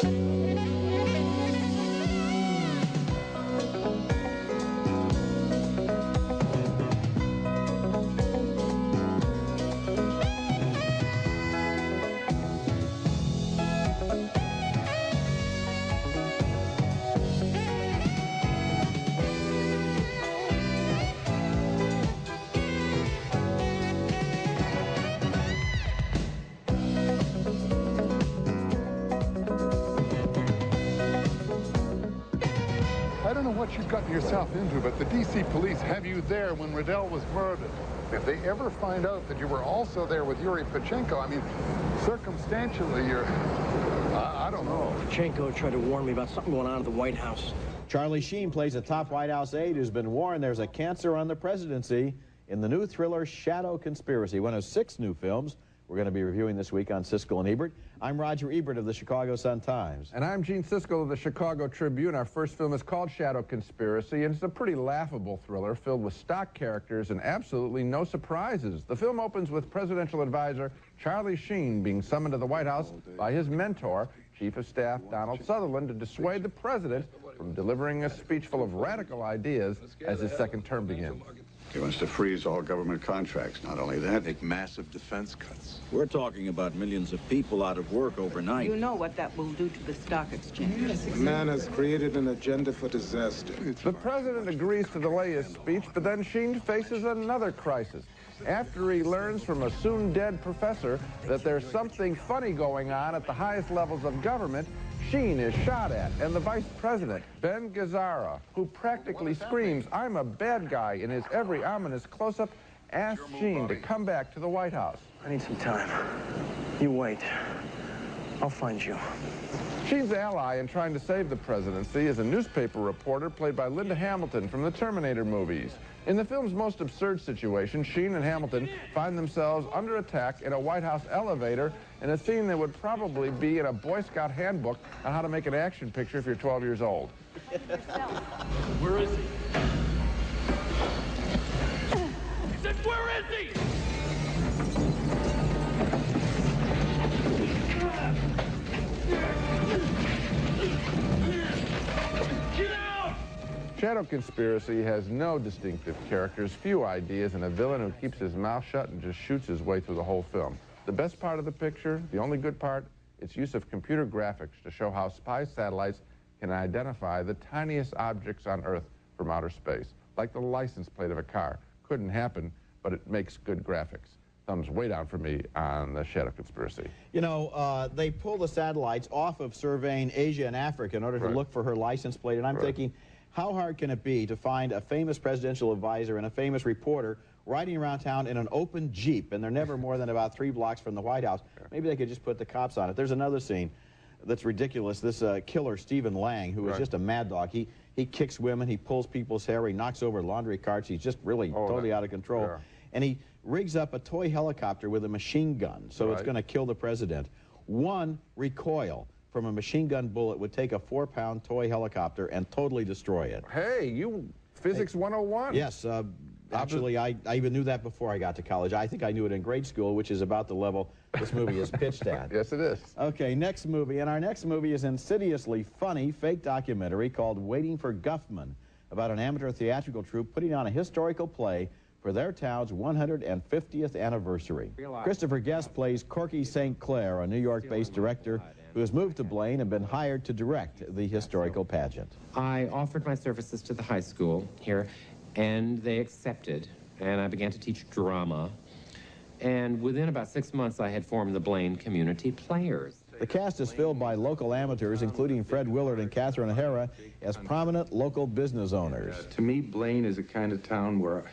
I don't know what you've gotten yourself into, but the D.C. police have you there when Riddell was murdered. If they ever find out that you were also there with Yuri Pachenko, I mean, circumstantially, you're... I don't know. Pachenko tried to warn me about something going on at the White House. Charlie Sheen plays a top White House aide who's been warned there's a cancer on the presidency in the new thriller Shadow Conspiracy, one of 6 new films we're going to be reviewing this week on Siskel and Ebert. I'm Roger Ebert of the Chicago Sun-Times. And I'm Gene Siskel of the Chicago Tribune. Our first film is called Shadow Conspiracy, and it's a pretty laughable thriller filled with stock characters and absolutely no surprises. The film opens with presidential advisor Charlie Sheen being summoned to the White House by his mentor, Chief of Staff Donald Sutherland, to dissuade the president from delivering a speech full of radical ideas as his second term begins. He wants to freeze all government contracts. Not only that, make massive defense cuts. We're talking about millions of people out of work overnight. You know what that will do to the stock exchange. Man has created an agenda for disaster. The president agrees to delay his speech, but then Sheen faces another crisis. After he learns from a soon-dead professor that there's something funny going on at the highest levels of government, Sheen is shot at, and the vice president, Ben Gazzara, who practically screams, "I'm a bad guy," in his every ominous close-up, asks Sheen to come back to the White House. I need some time. You wait. I'll find you. Sheen's ally in trying to save the presidency is a newspaper reporter played by Linda Hamilton from the Terminator movies. In the film's most absurd situation, Sheen and Hamilton find themselves under attack in a White House elevator in a scene that would probably be in a Boy Scout handbook on how to make an action picture if you're 12 years old. Where is he? He said, where is he? Get out! Shadow Conspiracy has no distinctive characters, few ideas, and a villain who keeps his mouth shut and just shoots his way through the whole film. The best part of the picture, the only good part, its use of computer graphics to show how spy satellites can identify the tiniest objects on Earth from outer space, like the license plate of a car. Couldn't happen, but it makes good graphics. Thumbs way down for me on the Shadow Conspiracy. You know, they pull the satellites off of surveying Asia and Africa in order to look for her license plate, and I'm thinking, how hard can it be to find a famous presidential advisor and a famous reporter riding around town in an open Jeep, and they're never more than about 3 blocks from the White House? Maybe they could just put the cops on it. There's another scene that's ridiculous. This killer, Stephen Lang, who is just a mad dog, he kicks women, he pulls people's hair, he knocks over laundry carts, he's just really totally out of control. And he rigs up a toy helicopter with a machine gun, so it's going to kill the president. One recoil from a machine gun bullet would take a 4-pound toy helicopter and totally destroy it. Hey, you physics 101. Yes, actually, I even knew that before I got to college. I think I knew it in grade school, which is about the level this movie is pitched at. Yes, it is. Okay, next movie, and our next movie is an insidiously funny fake documentary called Waiting for Guffman, about an amateur theatrical troupe putting on a historical play for their town's 150th anniversary. Christopher Guest plays Corky St. Clair, a New York-based director who has moved to Blaine and been hired to direct the historical pageant. I offered my services to the high school here, and they accepted, and I began to teach drama. And within about 6 months, I had formed the Blaine Community Players. The cast is filled by local amateurs, including Fred Willard and Catherine O'Hara, as prominent local business owners. To me, Blaine is a kind of town where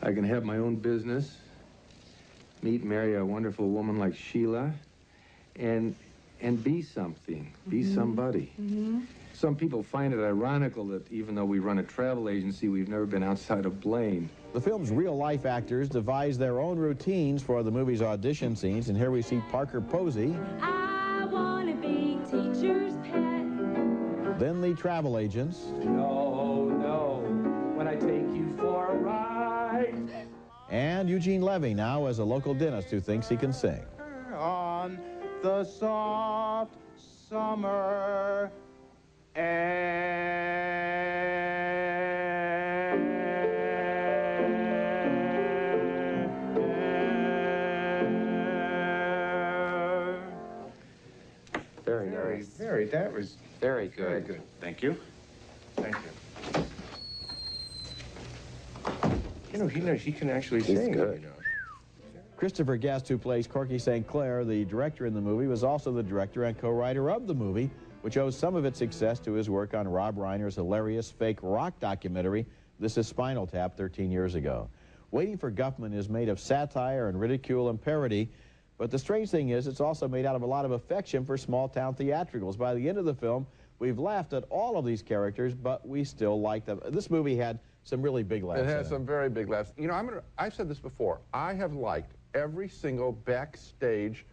I can have my own business, meet and marry a wonderful woman like Sheila, and be something, be somebody. Some people find it ironical that even though we run a travel agency, we've never been outside of Blaine. The film's real-life actors devise their own routines for the movie's audition scenes, and here we see Parker Posey. I want to be teacher's pet. Then the travel agents. No, no, when I take you for a ride. And Eugene Levy now as a local dentist who thinks he can sing. On the soft summer Very nice. That was Very good. very good. Thank you. Thank you. You know, he can actually He's sing. good. You know. Christopher Guest, who plays Corky St. Clair, the director in the movie, was also the director and co-writer of the movie, which owes some of its success to his work on Rob Reiner's hilarious fake rock documentary, This Is Spinal Tap, 13 years ago. Waiting for Guffman is made of satire and ridicule and parody, but the strange thing is it's also made out of a lot of affection for small-town theatricals. By the end of the film, we've laughed at all of these characters, but we still like them. This movie had some really big laughs. It has some very big laughs. You know, I've said this before. I have liked every single backstage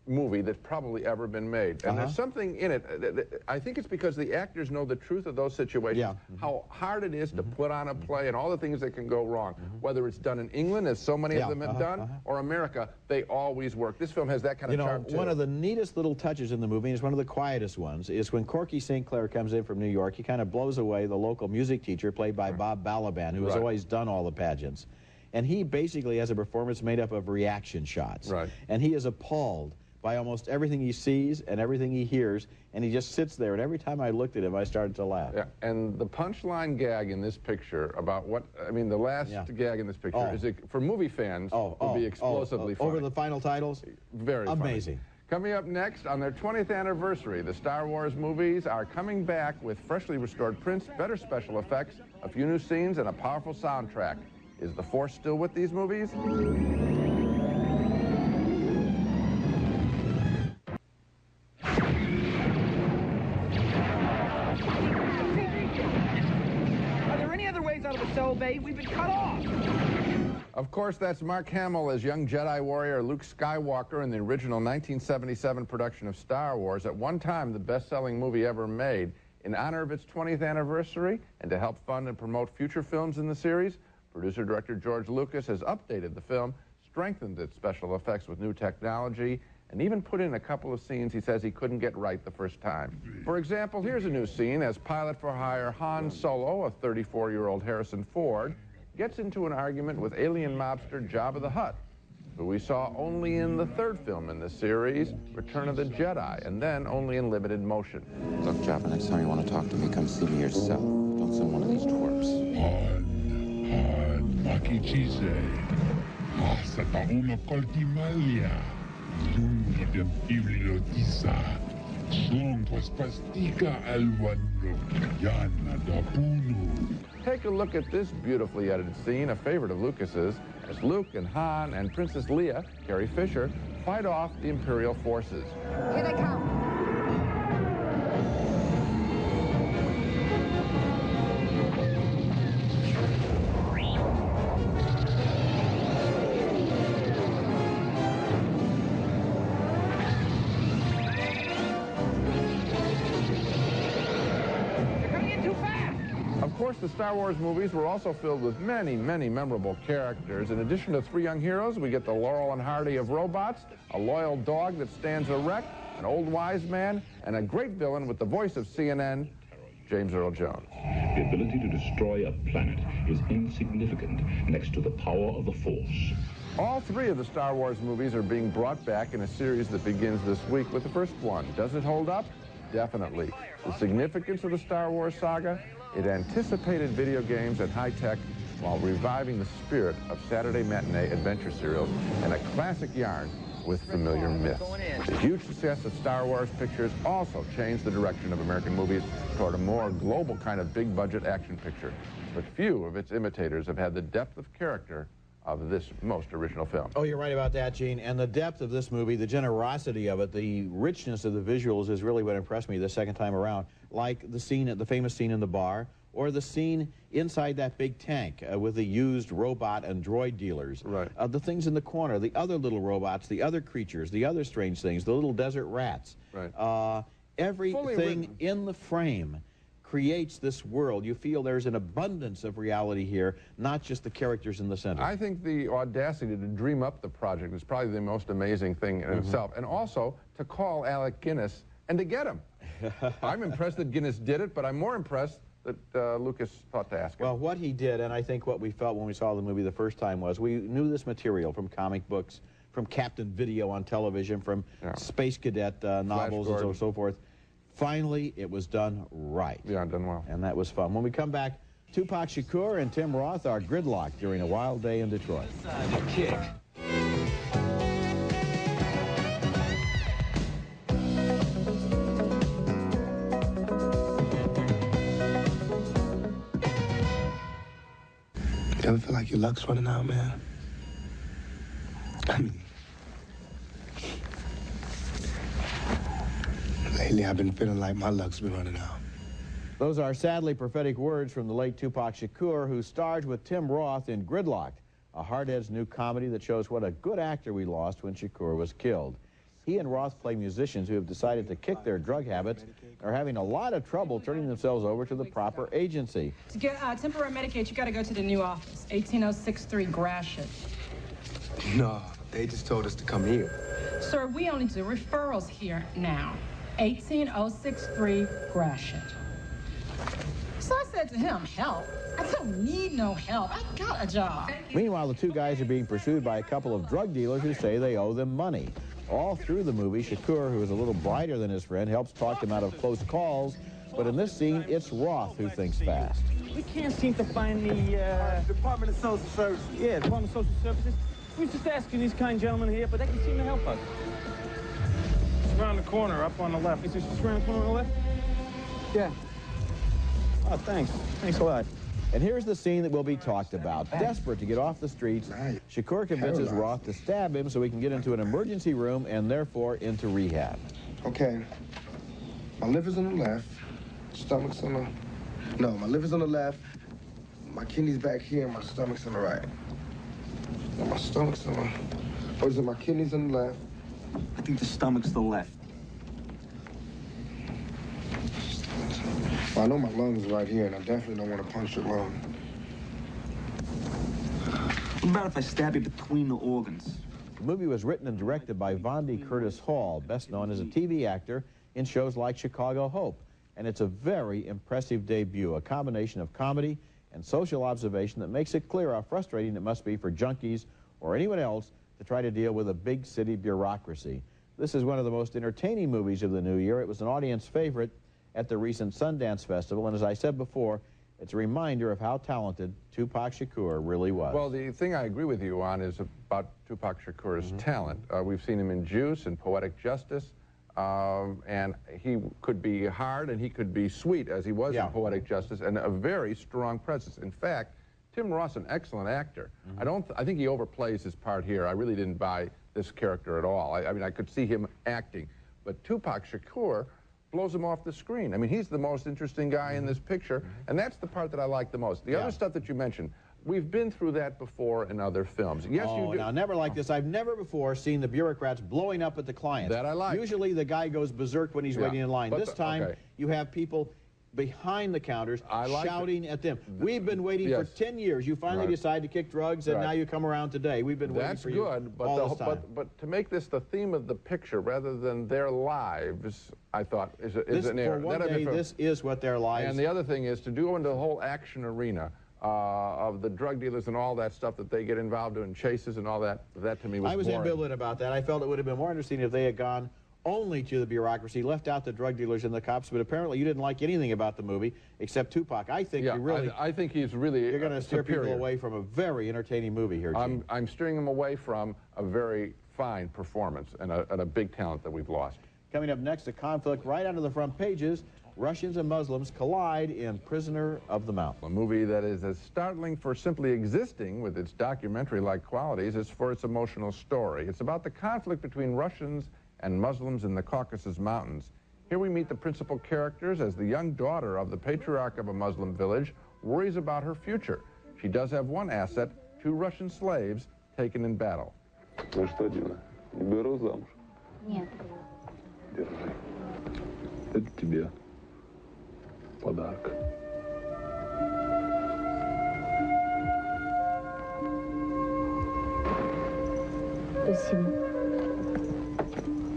movie that's probably ever been made. And there's something in it. I think it's because the actors know the truth of those situations, how hard it is to put on a play and all the things that can go wrong. Whether it's done in England, as so many of them have done, or America, they always work. This film has that kind of charm, too. One of the neatest little touches in the movie, and it's one of the quietest ones, is when Corky St. Clair comes in from New York, he kind of blows away the local music teacher, played by Bob Balaban, who has always done all the pageants. And he basically has a performance made up of reaction shots. And he is appalled by almost everything he sees and everything he hears, and he just sits there, and every time I looked at him, I started to laugh. Yeah, and the punchline gag in this picture about what, I mean, the last gag in this picture is, for movie fans, would be explosively funny. Over the final titles? Very amazing. Funny. Coming up next, on their 20th anniversary, the Star Wars movies are coming back with freshly restored prints, better special effects, a few new scenes, and a powerful soundtrack. Is the Force still with these movies? Out of the cell bay, we've been cut off. Of course, that's Mark Hamill as young Jedi warrior Luke Skywalker in the original 1977 production of Star Wars, at one time the best-selling movie ever made. In honor of its 20th anniversary and to help fund and promote future films in the series, producer-director George Lucas has updated the film, strengthened its special effects with new technology, and even put in a couple of scenes he says he couldn't get right the first time. For example, here's a new scene as pilot-for-hire Han Solo, a 34-year-old Harrison Ford, gets into an argument with alien mobster Jabba the Hutt, who we saw only in the third film in this series, Return of the Jedi, and then only in limited motion. Look, Jabba, next time you want to talk to me, come see me yourself. Don't send one of these twerps. Han, Makichise. Sa tauna koltimalia. Lungi Bibliotisa, Sontos Pastica Alvano, Yana da Puno. Take a look at this beautifully edited scene, a favorite of Lucas's, as Luke and Han and Princess Leia, Carrie Fisher, fight off the Imperial forces. Here they come. Of course, the Star Wars movies were also filled with many, many memorable characters. In addition to three young heroes, we get the Laurel and Hardy of robots, a loyal dog that stands erect, an old wise man, and a great villain with the voice of CNN, James Earl Jones. The ability to destroy a planet is insignificant next to the power of the Force. All three of the Star Wars movies are being brought back in a series that begins this week with the first one. Does it hold up? Definitely. The significance of the Star Wars saga? It anticipated video games and high-tech while reviving the spirit of Saturday matinee adventure serials and a classic yarn with familiar myths. The huge success of Star Wars pictures also changed the direction of American movies toward a more global kind of big-budget action picture. But few of its imitators have had the depth of character of this most original film. Oh, you're right about that, Gene. And the depth of this movie, the generosity of it, the richness of the visuals is really what impressed me the second time around. Like the scene, the famous scene in the bar, or the scene inside that big tank with the used robot and droid dealers. Right. The things in the corner, the other little robots, the other creatures, the other strange things, the little desert rats. Right. Everything in the frame creates this world. You feel there's an abundance of reality here, not just the characters in the center. I think the audacity to dream up the project is probably the most amazing thing in itself. And also to call Alec Guinness and to get him. I'm impressed that Guinness did it, but I'm more impressed that Lucas thought to ask him. Well, what he did, and I think what we felt when we saw the movie the first time, was we knew this material from comic books, from Captain Video on television, from Space Cadet novels and so forth. Finally, it was done right. Yeah, done well. And that was fun. When we come back, Tupac Shakur and Tim Roth are gridlocked during a wild day in Detroit. Kick. You ever feel like your luck's running out, man? I mean, lately I've been feeling like my luck's been running out. Those are sadly prophetic words from the late Tupac Shakur, who starred with Tim Roth in Gridlock'd, a hard-edged new comedy that shows what a good actor we lost when Shakur was killed. He and Roth play musicians who have decided to kick their drug habits and are having a lot of trouble turning themselves over to the proper agency. To get temporary Medicaid, you got to go to the new office, 18063 Gratiot. No, they just told us to come here. Sir, we only do referrals here now. 18063 Gratiot. So I said to him, help? I don't need no help. I got a job. Meanwhile, the two guys are being pursued by a couple of drug dealers who say they owe them money. All through the movie, Shakur, who is a little brighter than his friend, helps talk him out of close calls. But in this scene, it's Roth who thinks fast. We can't seem to find the Department of Social Services. Yeah, Department of Social Services. We were just asking these kind gentlemen here, but they can seem to help us. It's around the corner, up on the left. Is this just around the corner on the left? Yeah. Oh, thanks. Thanks a lot. And here's the scene that will be talked about. Desperate to get off the streets, Shakur convinces Roth to stab him so he can get into an emergency room and therefore into rehab. Okay. My liver's on the left. Stomach's on the... No, my liver's on the left. My kidney's back here and my stomach's on the right. No, my stomach's on the... Or is it my kidney's on the left? I think the stomach's the left. Well, I know my lungs are right here, and I definitely don't want to punch your lung. What about if I stab you between the organs? The movie was written and directed by Vondi Curtis Hall, best known as a TV actor in shows like Chicago Hope. And it's a very impressive debut, a combination of comedy and social observation that makes it clear how frustrating it must be for junkies or anyone else to try to deal with a big city bureaucracy. This is one of the most entertaining movies of the new year. It was an audience favorite at the recent Sundance Festival, and as I said before, it's a reminder of how talented Tupac Shakur really was. Well, the thing I agree with you on is about Tupac Shakur's talent. We've seen him in Juice and Poetic Justice, and he could be hard and he could be sweet, as he was in Poetic Justice, and a very strong presence. In fact, Tim Roth's an excellent actor. I think he overplays his part here. I really didn't buy this character at all. I mean, I could see him acting, but Tupac Shakur blows him off the screen. I mean, he's the most interesting guy in this picture, and that's the part that I like the most. The other stuff that you mentioned, we've been through that before in other films. Yes, you do. Now, never like this. I've never before seen the bureaucrats blowing up at the clients. That I like. Usually the guy goes berserk when he's waiting in line. This time, you have people behind the counters shouting at them. We've been waiting for 10 years. You finally decide to kick druds, and now you come around today. We've been waiting for you all this time. But to make this the theme of the picture rather than their lives, I thought is an error. For one day, this is what their lives. And the other thing is to go into the whole action arena of the drug dealers and all that stuff that they get involved in, chases and all that. That to me was I was boring. ambivalent about that. I felt it would have been more interesting if they had gone only to the bureaucracy, left out the drug dealers and the cops, but apparently you didn't like anything about the movie except Tupac. I think you really... I think he's really You're going to steer superior. people away from a very entertaining movie here, Gene. I'm steering them away from a very fine performance and a big talent that we've lost. Coming up next, a conflict right under the front pages. Russians and Muslims collide in Prisoner of the Mountain. A movie that is as startling for simply existing with its documentary-like qualities as for its emotional story. It's about the conflict between Russians and Muslims in the Caucasus Mountains. Here we meet the principal characters as the young daughter of the patriarch of a Muslim village worries about her future. She does have one asset, 2 Russian slaves taken in battle. Ну что, Дина, не беру замуж? Нет. Держи. Это тебе подарок. Спасибо.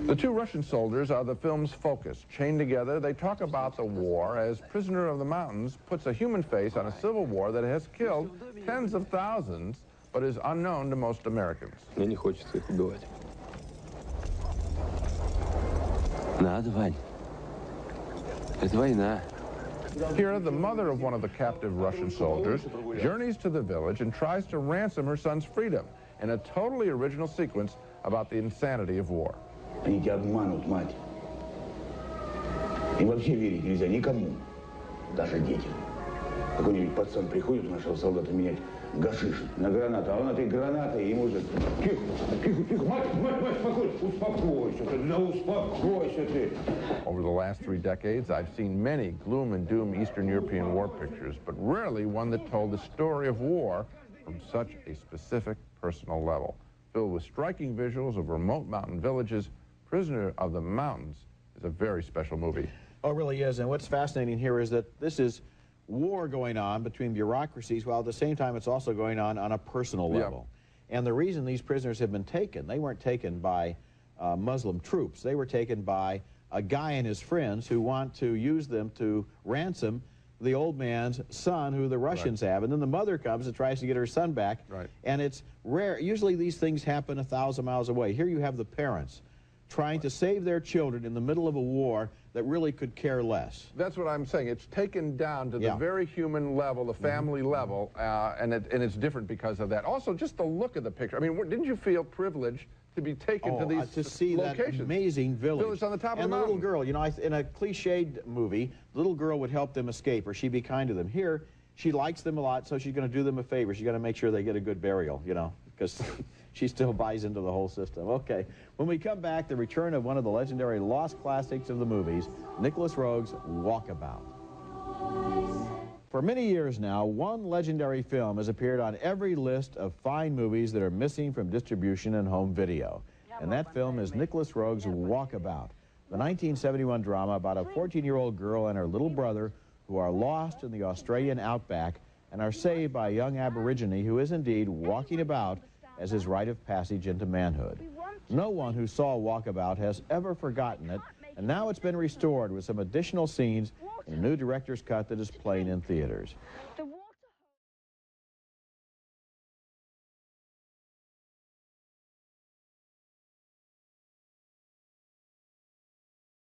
The two Russian soldiers are the film's focus. Chained together, they talk about the war as Prisoner of the Mountains puts a human face on a civil war that has killed tens of thousands, but is unknown to most Americans. Мне не хочется их убивать. Надо, Вань. Это война. Here, the mother of one of the captive Russian soldiers journeys to the village and tries to ransom her son's freedom in a totally original sequence about the insanity of war. Они тебя обманут, мать. Им вообще верить нельзя никому, даже детям. Какой-нибудь пацан приходит у нашего солдата менять гашиш на гранату, а он этой гранатой ему же... Тихо, тихо, тихо, мать, спокойно, успокойся ты, да успокойся ты. Over the last 3 decades, I've seen many gloom and doom Eastern European war pictures, but rarely one that told the story of war from such a specific personal level. Filled with striking visuals of remote mountain villages, Prisoner of the Mountains is a very special movie. Oh, it really is. And what's fascinating here is that this is war going on between bureaucracies, while at the same time it's also going on a personal level. Yeah. And the reason these prisoners have been taken, they weren't taken by Muslim troops. They were taken by a guy and his friends who want to use them to ransom the old man's son, who the Russians have. And then the mother comes and tries to get her son back. Right. And it's rare. Usually these things happen 1,000 miles away. Here you have the parents trying to save their children in the middle of a war that really could care less. That's what I'm saying. It's taken down to the very human level, the family level, and it's different because of that. Also, just the look of the picture. I mean, didn't you feel privileged to be taken to these to see locations? That amazing village on the top of the and the mountain. little girl, you know, in a cliched movie, the little girl would help them escape, or she'd be kind to them. Here, she likes them a lot, so she's going to do them a favor. She's going to make sure they get a good burial, you know, because she still buys into the whole system. Okay, when we come back, the return of one of the legendary lost classics of the movies, Nicholas Roeg's Walkabout. For many years now, one legendary film has appeared on every list of fine movies that are missing from distribution and home video. And that film is Nicholas Roeg's Walkabout, the 1971 drama about a 14-year-old girl and her little brother who are lost in the Australian outback and are saved by a young Aborigine who is indeed walking about as his rite of passage into manhood. No one who saw Walkabout has ever forgotten it, and now it's been restored with some additional scenes in a new director's cut that is playing in theaters.